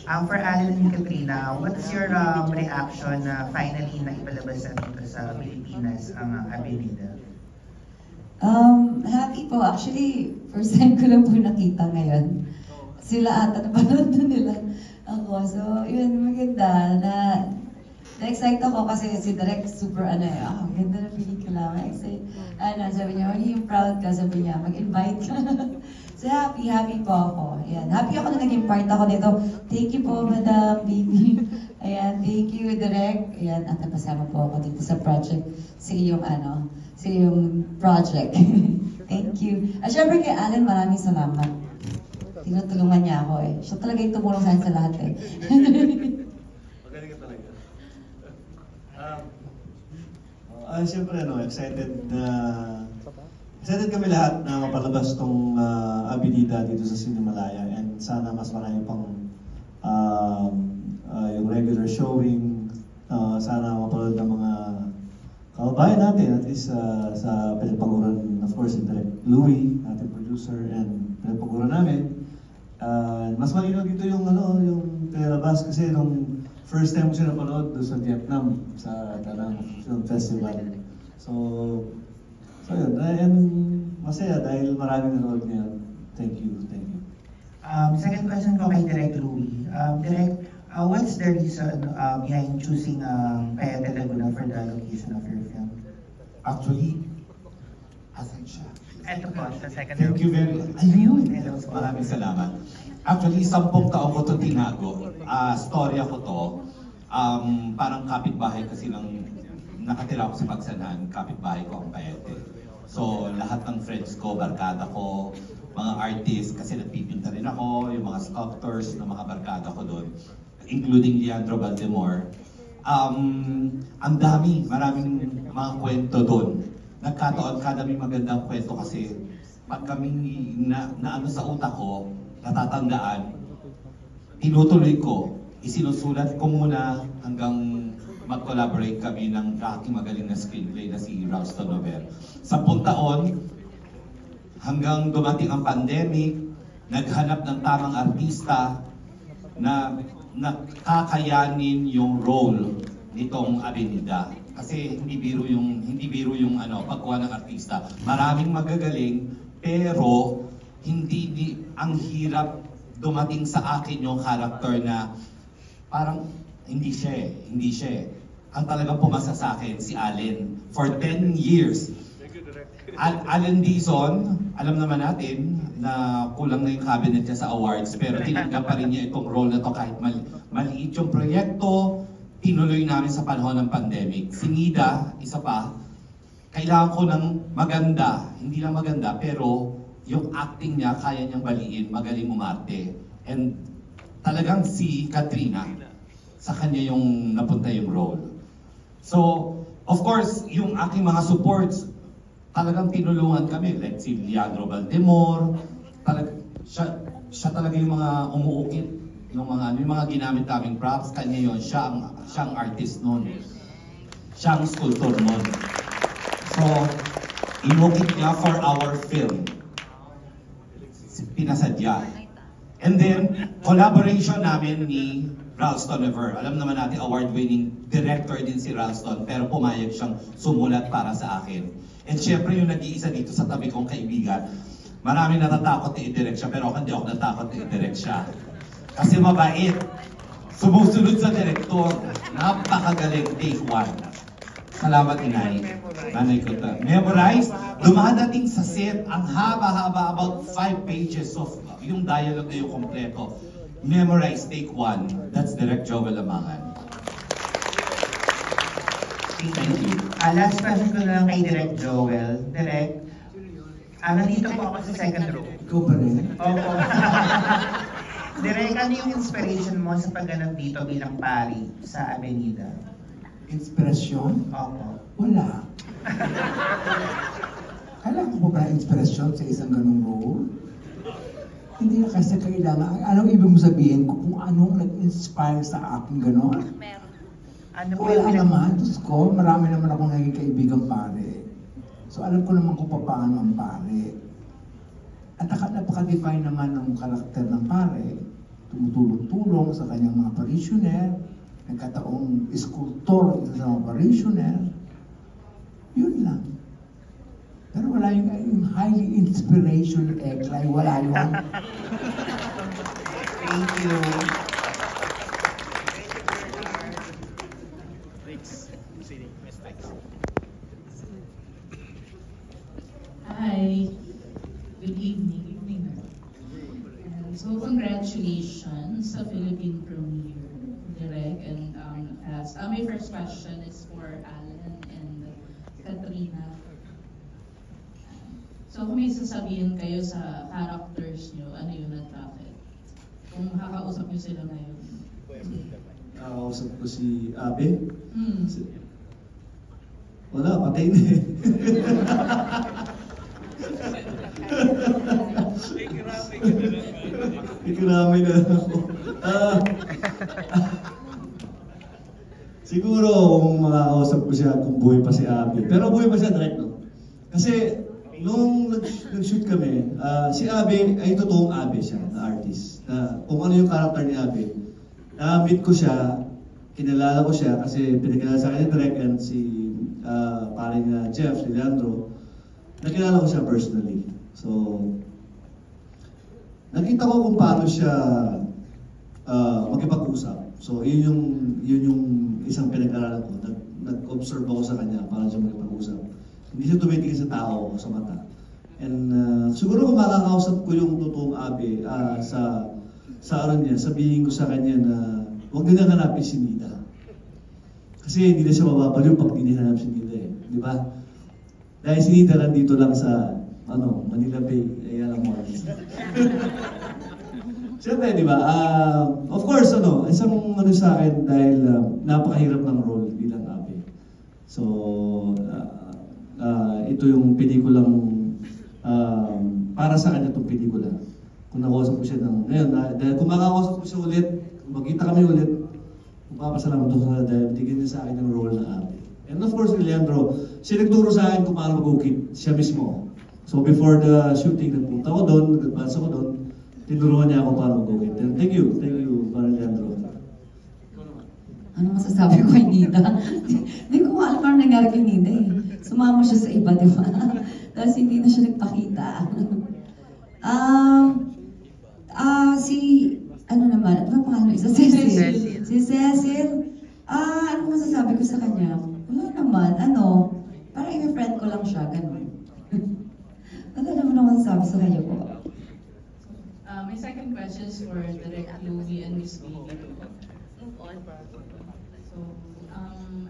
For Alan and Katrina, what's your reaction na finally na ipalabas na dito sa Pilipinas ang Avenida? Happy po. Actually, first time ko lang po nakita ngayon. Sila ata, napanood na nila ako. So, yun, maganda. Na-excite ako kasi si Direk super ganda na pelikula. Kasi, sabi niya, magiging proud ka, sabi niya, mag-invite ka. So, happy po ako. Ayan. Happy ako na naging part ako nito. Thank you po, Madam Baby. Ayan, thank you, Direk. Ayan, at napasama po ako dito sa project. Sa iyong project. Thank you. At syempre kay Alan, maraming salamat. Tinutulungan niya ako eh. Siya talaga yung tumulong sa akin sa lahat eh. Magaling ka talaga. Siyempre, excited kami lahat na mapalabas tong Avenida dito sa Cinemalaya, and sana mas marami pang yung regular showing. Sana mapanood ng mga kababayan natin, at least sa pinagpaguran, of course, Direk Louie, ating producer, and pinagpaguran namin. Mas malinaw dito yung pinalabas kasi nung first time ko siya napanood doon sa Vietnam, sa Danang Film Festival. So yun, and masaya dahil maraming nanood ngayon. Thank you. Second question ko kay Direk Louie. Direk, what's the reason behind choosing Payete Laguna for the location of your film? Actually, asan siya? Ito po, sa second Thank you very much. Ayun! Maraming salamat. Actually, 10 taon ko ito tinago. Storya ko to. Parang kapitbahay kasi nakatira ako sa Pagsanhan, kapitbahay ko ang Payete. So, lahat ng friends ko, barkada ko, mga artists, kasi nagpipinta rin ako, yung mga sculptors na mga barkada ko doon, including Leandro Valdemor. Maraming mga kwento doon. Nagkataon kadaming magandang kwento kasi pag kami naano sa utak ko, natatandaan, tinutuloy ko, isinusulat ko muna hanggang mag-collaborate kami ng aking magaling na screenplay na si Ralston Nover. 10 taon, hanggang dumating ang pandemic, naghanap ng tamang artista na kakayanin yung role nitong Avenida. Kasi hindi biro yung pagkuha ng artista. Maraming magagaling, pero ang hirap dumating sa akin yung character na parang hindi siya. Ang talagang pumasa sa akin, si Allen. For 10 years. Allen Dizon, alam naman natin na kulang na yung cabinet niya sa awards, pero tinanggap pa rin niya itong role na to kahit maliit yung proyekto, tinuloy namin sa panahon ng pandemic. Si Nida, isa pa, kailangan ko ng maganda, hindi lang maganda, pero yung acting niya, kaya niyang baliin, magaling umarte. And talagang si Katrina, sa kanya yung napunta yung role. So, of course, yung aking mga supports, talagang tinulungan kami. Like si Leandro Valdemor, siya talaga yung mga umuukit, yung mga ginamit naming props, kanya yun, siya ang artist nun. Siya ang sculptor nun. So, inukit niya for our film. Pinasadya. And then, collaboration namin ni Ralston Nover. Alam naman natin, award-winning director din si Ralston, pero pumayag siyang sumulat para sa akin. And syempre, yung nag-iisa dito sa tabi kong kaibigan, maraming natatakot na i-direct siya, pero ako hindi ako natakot na i-direct siya. Kasi mabait. Sumusunod sa direktor. Napakagaling, take 1. Salamat, Inay. Nanay ko ta. Memorize. Dumadating sa set, ang haba-haba, about 5 pages of yung dialogue na yung kompleto. Memorize, take 1. That's Direct Joel Lamangan. Thank you. Last question ko na lang kay Direct Joel. Direct, nandito po ako sa second row. Ikaw pa rin? Opo. Direct, ano yung inspiration mo sa pagganap dito bilang pari sa Avenida? Inspirasyon? Opo. Wala. Kailangan ko ba inspirasyon sa isang ganung role? Hindi na kasi kailangan. Anong ibig mo sabihin ko kung anong nag-inspire sa akin gano'n? Ano po Wala naman. Diyos ko, marami naman akong naging kaibigang pare. So alam ko naman kung paano ang pare. At napaka-define naman ng karakter ng pare. tumutulong-tulong sa kanyang mga parishioner, nagkataong iskultor isa sa mga parishioner. Yun lang. Pero wala yung highly inspiration ekla, wala yun. Thank you. Hi. Good evening. So congratulations sa Philippine premiere, Direk. And my first question is for Alan and Katrina. So kung may sasabihin kayo sa characters nyo, ano yun at bakit? Kung makakausap nyo sila ngayon. Nakausap ko si Abe. Hmm. Wala, patay na eh. Ikirami na ako. Siguro kung makakausap ko siya kung buhay pa si Abby. Pero buhay pa siya direct, no? Kasi nung nag-shoot kami, si Abby ay totoong Abby siya, na artist. Na kung ano yung character ni Abby. Na-meet ko siya, kinalala ko siya kasi pinakilala sa akin ni Direk and si paring Jeff, si Leandro. Nakilala ko siya personally. So, nakita ko kung paano siya makipag-usap. So, yun yung isang pinag-aralan ko. Nag-observe ako sa kanya paano siya makipag-usap. Hindi siya tumitingin sa tao o sa mata. And siguro kung makakausap ko yung totoong Abe sa aral niya, sabihin ko sa kanya na huwag na hanapin si Nita. Kasi hindi na siya mababaliw pag hinahanap si Nita eh. Di ba? Dahil si Nita nandito lang sa Manila Bay, Ayala Mall. Siyempre, di ba? Of course, isang sa akin dahil napakahirap ng role bilang Abe. So, ito yung pelikulang para sa kanya itong pelikula. Kung nakausap ko siya ngayon, dahil kung makakausap ko siya ulit, kung magkita kami ulit, magpapasalamat ko sa dahil bigyan niya sa akin yung role na Abe. And of course, Leandro, siya nagturo sa akin kung paano mag-ukit, siya mismo. So before the shooting, nagpunta ko doon, nag-advance ako doon, tinuruan niya ako paano mag-ukit. And thank you, Leandro. Ano masasabi ko kay Nida? Hindi ko alam paano nangyari kay Nida eh. Sumama siya sa iba, di ba? Tapos hindi na siya nagpakita. Ano pangalan isa? Cecil. Si Cecil. Ano masasabi ko sa kanya? Wala naman, parang yung friend ko lang siya, ganun. Wala naman ako masasabi sa kanya po. My second question is for Direk Louie and Miss Baby. So,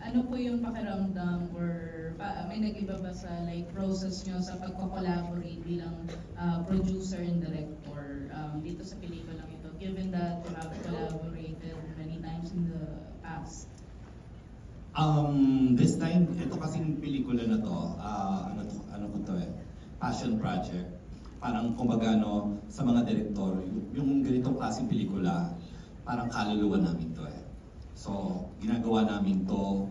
ano po yung pakiramdam or may nag-iba ba sa process nyo sa pagko-collaborate bilang producer and director dito sa pelikulang ito, given that you have collaborated many times in the past? This time, ito kasing pelikula na to, ano ko to passion project. Parang kumbaga sa mga direktor, yung ganitong klaseng pelikula, parang kaluluwa namin to So, ginagawa namin to,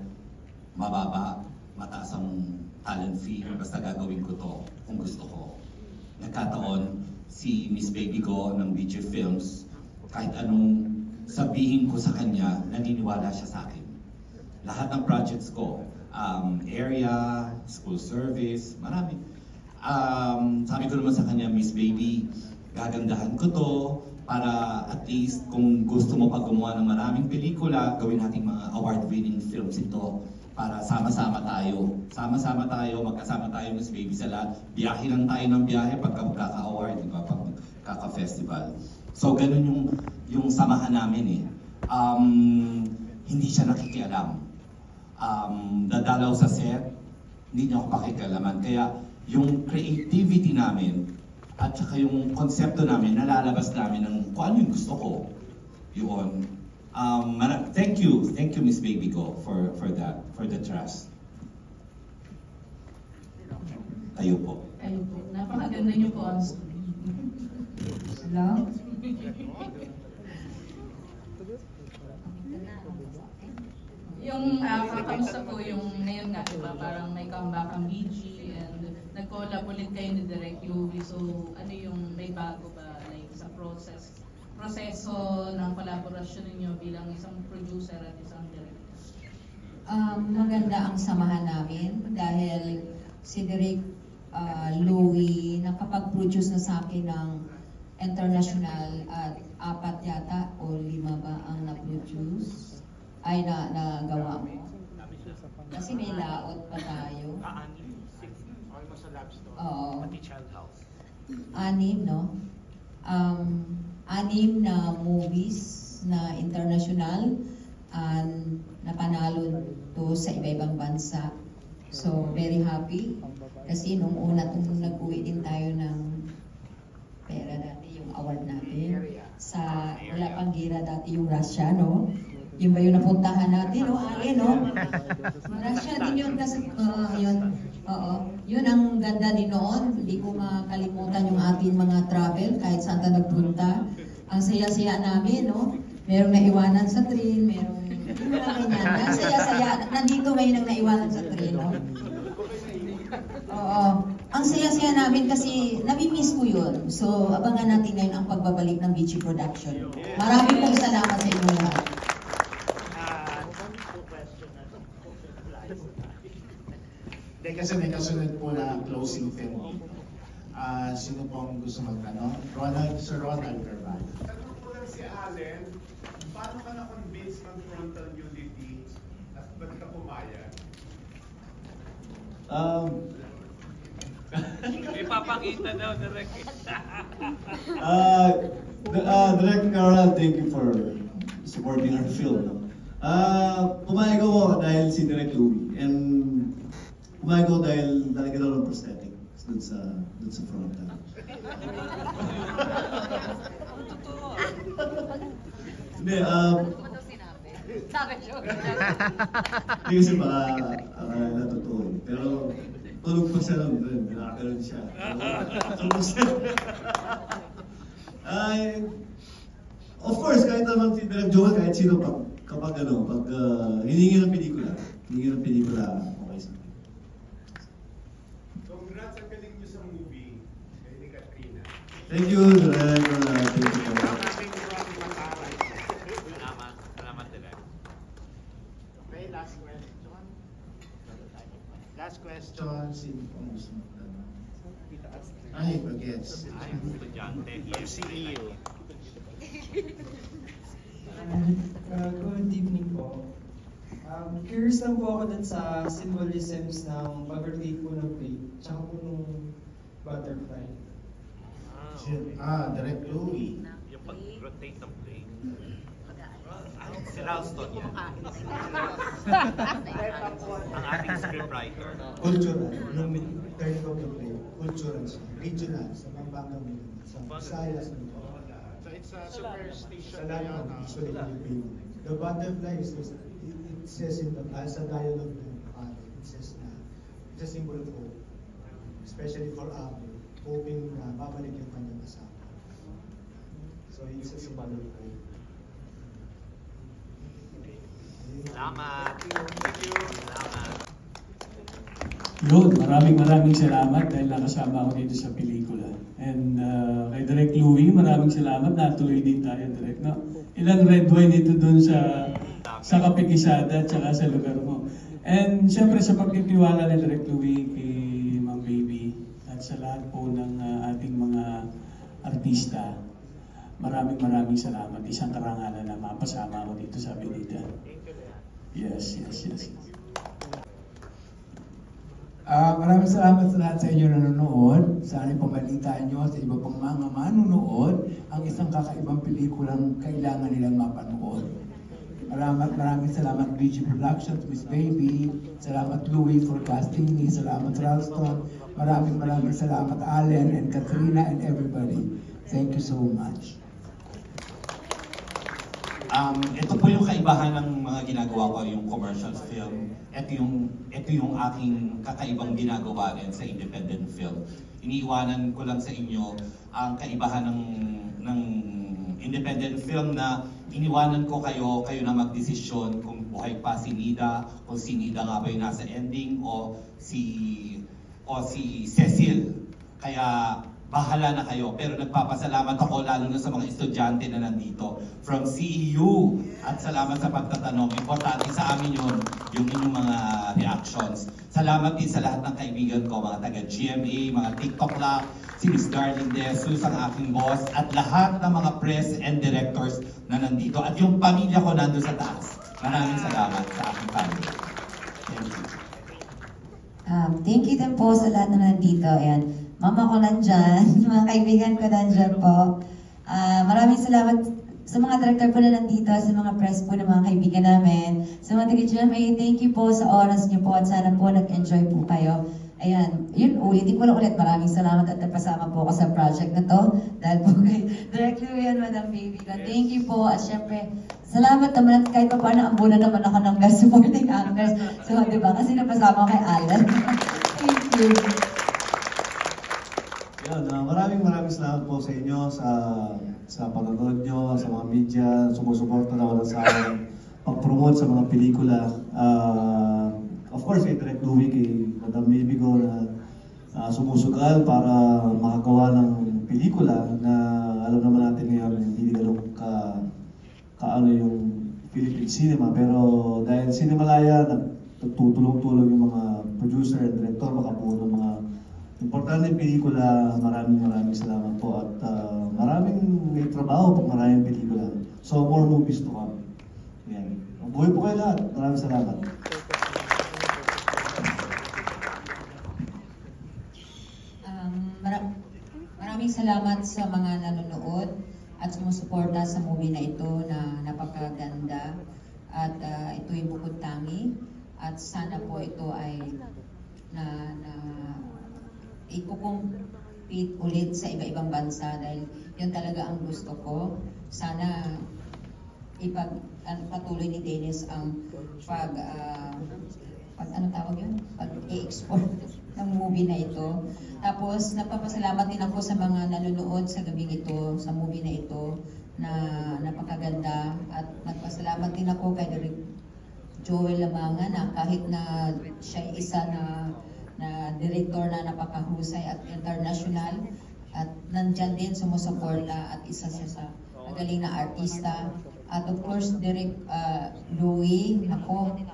mababa, mataas ang talent fee, basta gagawin ko to kung gusto ko. Nagkataon, si Miss Baby Go ng BJ Films, kahit anong sabihin ko sa kanya, naniniwala siya sa akin. Lahat ng projects ko, area, school service, marami. Sabi ko naman sa kanya, Miss Baby, gagandahan ko to, para at least kung gusto mo pag gumawa ng maraming pelikula, gawin nating mga award-winning films ito para sama-sama tayo. Sama-sama tayo, magkasama tayo Miss Baby sa lahat. Biyahe lang tayo ng biyahe pagka magkaka-award, di ba? Pag magkaka-festival. So, ganun yung samahan namin Hindi siya nakikialam. Dadalaw sa set, hindi niya ako pakikialaman. Kaya yung creativity namin, at saka yung konsepto namin, nalalabas namin ng kung ano yung gusto ko. Yun. Thank you Miss Baby Go for that, for the trust. Kayo po. Kayo po. Napakaganda niyo po on screen. Hello? Yung kakamusta po yung ngayon nga, diba? Parang may comeback ang BG and nag-collab ulit kayo ni Direk Louie. So, ano yung may bago ba sa process proseso ng collaboration ninyo bilang isang producer at isang director? Maganda ang samahan namin dahil si Direk Louie nakapag-produce na sa akin ng international at 4 yata o 5 ba ang na-produce ay nagawa mo. Kasi may laot pa tayo. Almost a love story. Oo. Pati Child House. 6, no? 6 na movies na international and napanalo to sa iba-ibang bansa. So, very happy. Kasi nung una, nag-uwi din tayo ng pera dati, yung award natin. Sa wala pang gira dati yung Russia, no? Yun ba yung napuntahan natin, no? Ali, no? Russia din yun kasi, yun. Oo. Yun ang ganda din noon. Hindi ko makalimutan yung ating mga travel kahit saan ka nagpunta. Ang saya-saya namin, no? Merong naiwanan sa train, merong yung mga ganyan. Ang saya-saya. Nandito may nang naiwanan sa train, no? Oo. Ang saya-saya namin kasi nami-miss ko yun. So, abangan natin ngayon ang pagbabalik ng Beachy Production. Maraming pong salamat sa inyo lahat. Hindi, kasi may kasunod po na closing film. Sino po ang gusto magtanong? Sir Ronald Carvalho. Tanong ko lang si Allen, paano ka na-convince ng frontal nudity at ba't ka pumayag? Ipapakita daw direct. Direk Carl, thank you for supporting our film. Pumayag ako dahil si Direk Louie. And pumayag ako dahil lalagyan ako ng prosthetic dun sa frontal. Hindi, hindi kasi baka natotoo eh. Pero tulog pa siya nun, nakakaroon siya. Of course, kahit naman si Direk Joel, kahit sino kapag hiningi ng pelikula, okay sa akin. Congrats ang galing niyo sa movie kay ni Katrina. Thank you, Direk. Thank you. Salamat direct. Okay, last question. Last question, sino po ang gusto magtanong? Ay, bagets. Ay, estudyante. CEO. Good evening po. Curious lang po ako dun sa symbolisms ng pag-rotate po ng plate, tsaka po nung butterfly. Direk Louie. Yung pag-rotate ng plane. Si Ralston yan. Ang ating scriptwriter. Cultural, yung turning of the play, cultural siya, regional, sa Pampanga mo, sa Visayas mo. So it's a superstition Sa lahat ng usually Filipino. The butterfly is, it says in the, sa dialogue ng father, it says na, it's a symbol of hope, especially for Abu, hoping na babalik yung kanyang asawa. So it's a symbol of hope. Salamat. Thank you. Salamat. Yun, maraming salamat dahil nakasama ako dito sa pelikula. And kay Direk Louie, maraming salamat. Natuloy din tayo, Direk. No? Ilang red wine dito dun sa Kapikisada at saka sa lugar mo. And syempre sa pagtitiwala ni Direk Louie kay Ma'am Baby at sa lahat po ng ating mga artista, maraming salamat. Isang karangalan na mapasama ako dito sa Benita. Yes. Maraming salamat sa lahat sa inyo na nanonood. Sana pamalitaan nyo sa iba pang mga manonood ang isang kakaibang pelikulang kailangan nilang mapanood. Maraming salamat Beachy Productions, Miss Baby. Salamat Louie for casting me. Salamat Ralston. Maraming salamat Allen and Katrina and everybody. Thank you so much. Ito po yung kaibahan ng mga ginagawa ko, yung commercial film. Ito yung aking kakaibang ginagawa rin sa independent film. Iniiwanan ko lang sa inyo ang kaibahan ng independent film na iniwanan ko kayo na magdesisyon kung buhay pa si Nida o si Nida nga ba yung nasa ending o si Cecil. Kaya bahala na kayo. Pero nagpapasalamat ako lalo na sa mga estudyante na nandito from CEU. At salamat sa pagtatanong. Importante sa amin yun, yung inyong mga reactions. Salamat din sa lahat ng kaibigan ko, mga taga-GMA, mga TikTok Lab, si Miss Darlene De Jesus, ang aking boss, at lahat ng mga press and directors na nandito. At yung pamilya ko nandun sa taas. Maraming salamat sa aking family. Thank you. Thank you din po sa lahat na nandito. Ayan, mama ko nandyan, mga kaibigan ko nandyan po. Maraming salamat sa mga director po na nandito, sa mga press po na mga kaibigan namin. Sa mga taga-GMA, thank you po sa oras niyo po at sana po nag-enjoy po kayo. Ayan, yun, ulitin ko lang ulit. Maraming salamat at napasama po ako sa project na to. Dahil po kay Direct Louie and Madam Baby. Thank you po. At syempre, salamat naman at kahit pa paano ambunan naman ako ng guest supporting actors. So, di ba? Kasi napasama ko kay Alan. Thank you. Yan, maraming salamat po sa inyo sa panonood nyo, sa mga media, sumusuporta na wala sa akin, pag-promote sa mga pelikula. Of course, kay Direct Louie, kay Madam Baby ko na sumusugal para makagawa ng pelikula na alam naman natin ngayon hindi ganun kaano yung Philippine cinema. Pero dahil Cinemalaya, nagtutulong-tulong yung mga producer and director makabuo ng mga importanteng pelikula. Maraming salamat po at maraming may trabaho pag maraming pelikula. So more movies to come. Yan. Mabuhay po kayo lahat. Maraming salamat. Maraming salamat sa mga nanonood at sumusuporta sa movie na ito na napakaganda at ito yung bukod tangi at sana po ito ay ikukumpit ulit sa iba-ibang bansa dahil yun talaga ang gusto ko. Sana patuloy ni Dennis ang pag-i-export ng movie na ito. Tapos, nagpapasalamat din ako sa mga nanonood sa gabing ito, sa movie na ito, na napakaganda. At nagpasalamat din ako kay Direk Joel Lamangan na kahit na siya isa na director na napakahusay at international, at nandyan din sumusuporta at isa siya sa magaling na artista. At of course, Direk Louie, ako,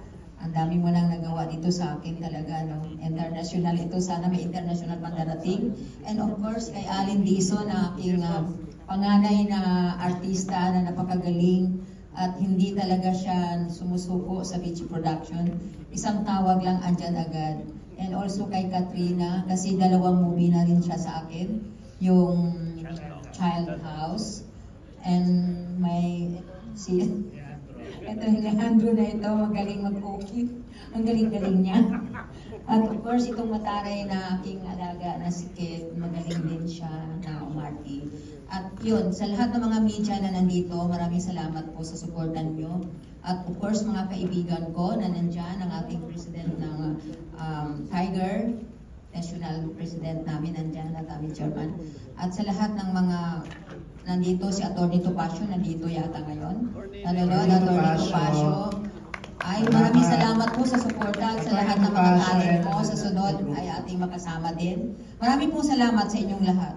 ang dami mo nang nagawa dito sa akin talaga, no? International ito, sana may international pang darating. And of course, kay Allen Dizon na aking panganay na artista na napakagaling at hindi talaga siya sumusuko sa beach production. Isang tawag lang andyan agad. And also kay Katrina, kasi dalawang movie na rin siya sa akin, yung Child House and ito, Alejandro na ito, magaling mag-okay. Ang galing-galing niya. At of course, itong mataray na aking alaga na si Kate, magaling din siya na umarte. At yun, sa lahat ng mga media na nandito, maraming salamat po sa supportan nyo. At of course, mga kaibigan ko na nandyan, ang ating president ng Tiger, national president namin nandyan at aming chairman. At sa lahat ng mga nandito, si Atty. Topacio, nandito yata ngayon. Nanonood, Atty. Topacio. Ay, maraming salamat po sa suporta at sa lahat ng mga talent mo. Sa sunod ay ating makasama din. Maraming pong salamat sa inyong lahat.